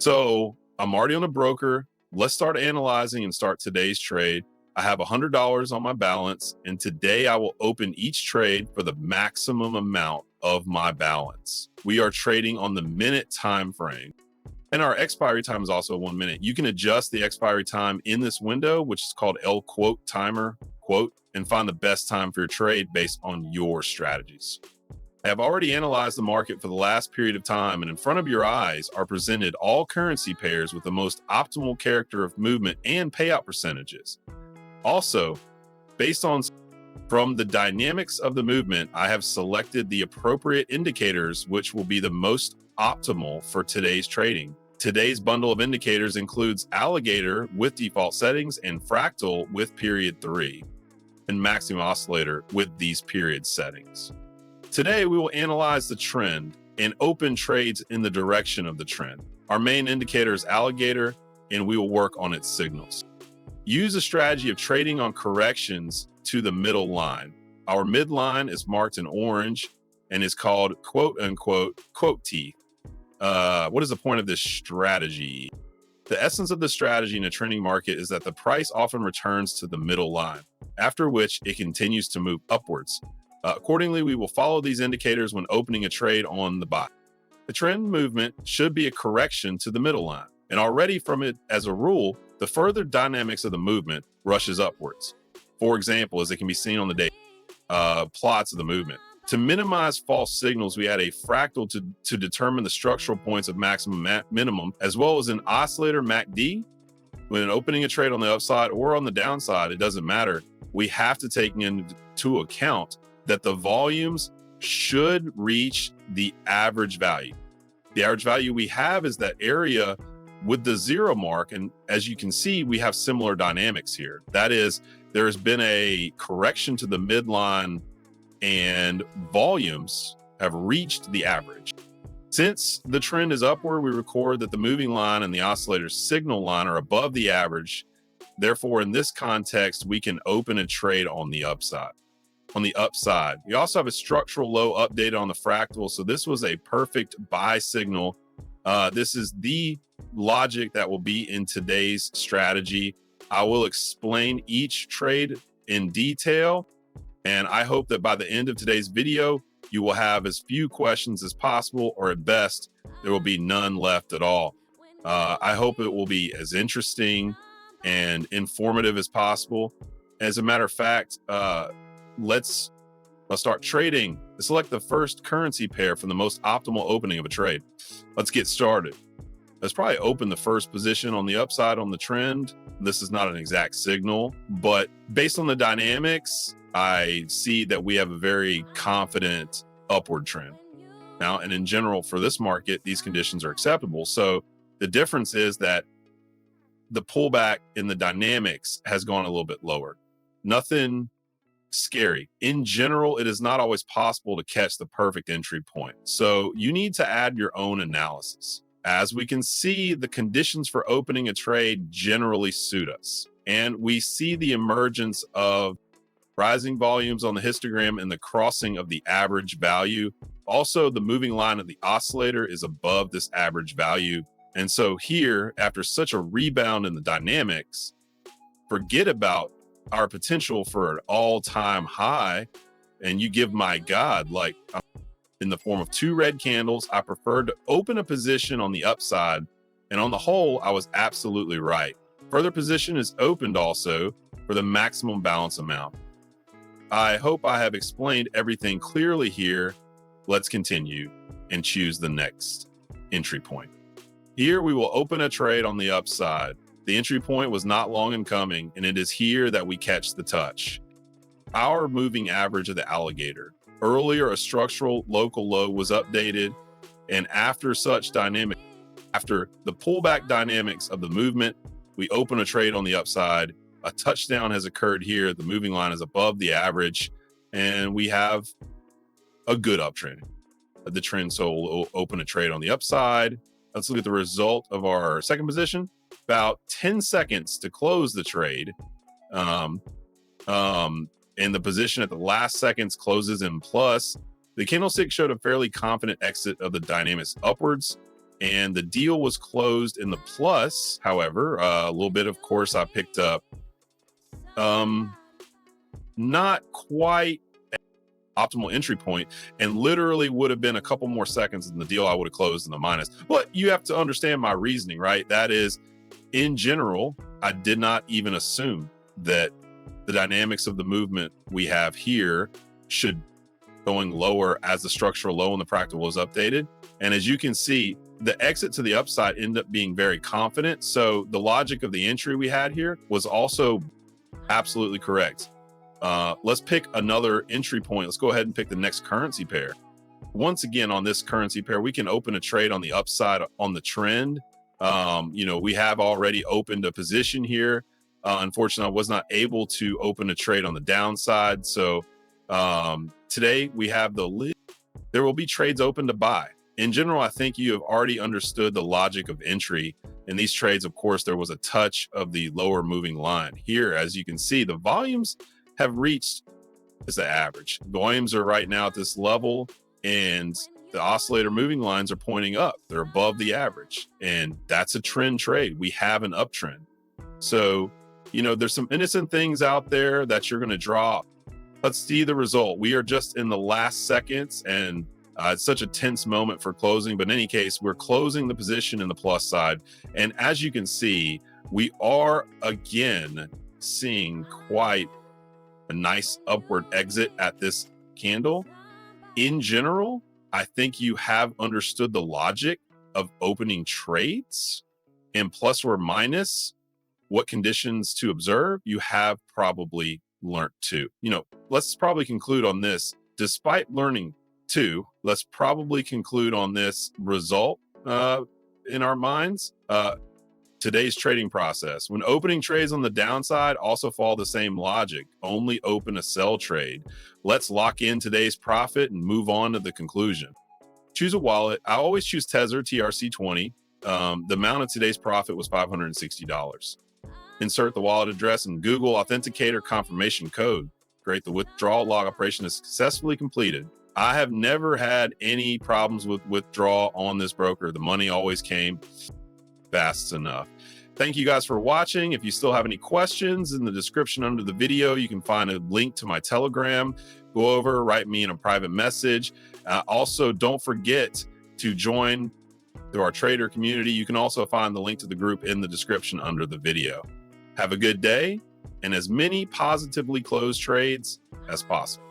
So I'm already on a broker. Let's start analyzing and start today's trade. I have $100 on my balance, and today I will open each trade for the maximum amount of my balance. We are trading on the minute time frame, and our expiry time is also 1 minute. You can adjust the expiry time in this window, which is called L quote timer quote, and find the best time for your trade based on your strategies. I have already analyzed the market for the last period of time, and in front of your eyes are presented all currency pairs with the most optimal character of movement and payout percentages. Also, based on from the dynamics of the movement, I have selected the appropriate indicators which will be the most optimal for today's trading. Today's bundle of indicators includes Alligator with default settings and Fractal with period 3 and Maximum Oscillator with these period settings. Today, we will analyze the trend and open trades in the direction of the trend. Our main indicator is Alligator, and we will work on its signals. Use a strategy of trading on corrections to the middle line. Our midline is marked in orange and is called quote unquote quote teeth. What is the point of this strategy? The essence of the strategy in a trending market is that the price often returns to the middle line, after which it continues to move upwards. Accordingly, we will follow these indicators when opening a trade on the buy. The trend movement should be a correction to the middle line, and already from it as a rule, the further dynamics of the movement rushes upwards. For example, as it can be seen on the day plots of the movement. To minimize false signals, we add a fractal to determine the structural points of maximum minimum, as well as an oscillator MACD. When opening a trade on the upside or on the downside, it doesn't matter. We have to take into account that the volumes should reach the average value. The average value we have is that area with the 0 mark. And as you can see, we have similar dynamics here. That is, there has been a correction to the midline and volumes have reached the average. Since the trend is upward, we record that the moving line and the oscillator signal line are above the average. Therefore, in this context, we can open a trade on the upside. We also have a structural low updated on the fractal. So this was a perfect buy signal. This is the logic that will be in today's strategy. I will explain each trade in detail. And I hope that by the end of today's video, you will have as few questions as possible, or at best, there will be none left at all. I hope it will be as interesting and informative as possible. As a matter of fact, let's start trading. Select the first currency pair from the most optimal opening of a trade. Let's get started. Let's probably open the first position on the upside on the trend. This is not an exact signal, but based on the dynamics, I see that we have a very confident upward trend. Now, and in general for this market, these conditions are acceptable. So the difference is that the pullback in the dynamics has gone a little bit lower. Nothing scary. In general, it is not always possible to catch the perfect entry point. So you need to add your own analysis. As we can see, the conditions for opening a trade generally suit us. And we see the emergence of rising volumes on the histogram and the crossing of the average value. Also, the moving line of the oscillator is above this average value. And so here, after such a rebound in the dynamics, forget about our potential for an all-time high, and you give my God, like in the form of 2 red candles. I preferred to open a position on the upside, and on the whole, I was absolutely right. Further position is opened also for the maximum balance amount. I hope I have explained everything clearly here. Let's continue and choose the next entry point. Here we will open a trade on the upside. The entry point was not long in coming, and it is here that we catch the touch. Our moving average of the Alligator. Earlier, a structural local low was updated, and after such dynamic, after the pullback dynamics of the movement, we open a trade on the upside. A touchdown has occurred here. The moving line is above the average, and we have a good uptrend. The trend, so we'll open a trade on the upside. Let's look at the result of our second position. About 10 seconds to close the trade. And the position at the last seconds closes in plus. The candlestick showed a fairly confident exit of the dynamics upwards. and the deal was closed in the plus. However, a little bit, of course, I picked up not quite optimal entry point, and literally would have been a couple more seconds in the deal I would have closed in the minus. But you have to understand my reasoning, right? That is, in general, I did not even assume that the dynamics of the movement we have here should going lower as the structural low and the practical was updated. And as you can see, the exit to the upside ended up being very confident. So the logic of the entry we had here was also absolutely correct. Let's pick another entry point. Let's go ahead and pick the next currency pair. Once again, on this currency pair, we can open a trade on the upside on the trend. We have already opened a position here. Unfortunately, I was not able to open a trade on the downside. So today we have the lid. There will be trades open to buy. In general, I think you have already understood the logic of entry. In these trades, of course, there was a touch of the lower moving line. Here, as you can see, the volumes have reached is the average. Volumes are right now at this level, and the oscillator moving lines are pointing up. They're above the average, and that's a trend trade. We have an uptrend. So, there's some innocent things out there that you're going to draw. Let's see the result. We are just in the last seconds, and it's such a tense moment for closing. But in any case, we're closing the position in the plus side. And as you can see, we are again seeing quite a nice upward exit at this candle. In general, I think you have understood the logic of opening trades, and plus or minus what conditions to observe, you have probably learned too. Let's probably conclude on this. Despite learning too, let's probably conclude on this result in our minds. Today's trading process. When opening trades on the downside, also follow the same logic. Only open a sell trade. Let's lock in today's profit and move on to the conclusion. Choose a wallet. I always choose Tether TRC20. The amount of today's profit was $560. Insert the wallet address and Google Authenticator confirmation code. Great. The withdrawal log operation is successfully completed. I have never had any problems with withdrawal on this broker. The money always came fast enough. Thank you guys for watching. If you still have any questions, in the description under the video, you can find a link to my Telegram. Go over, write me in a private message. Also, don't forget to join through our trader community. You can also find the link to the group in the description under the video. Have a good day and as many positively closed trades as possible.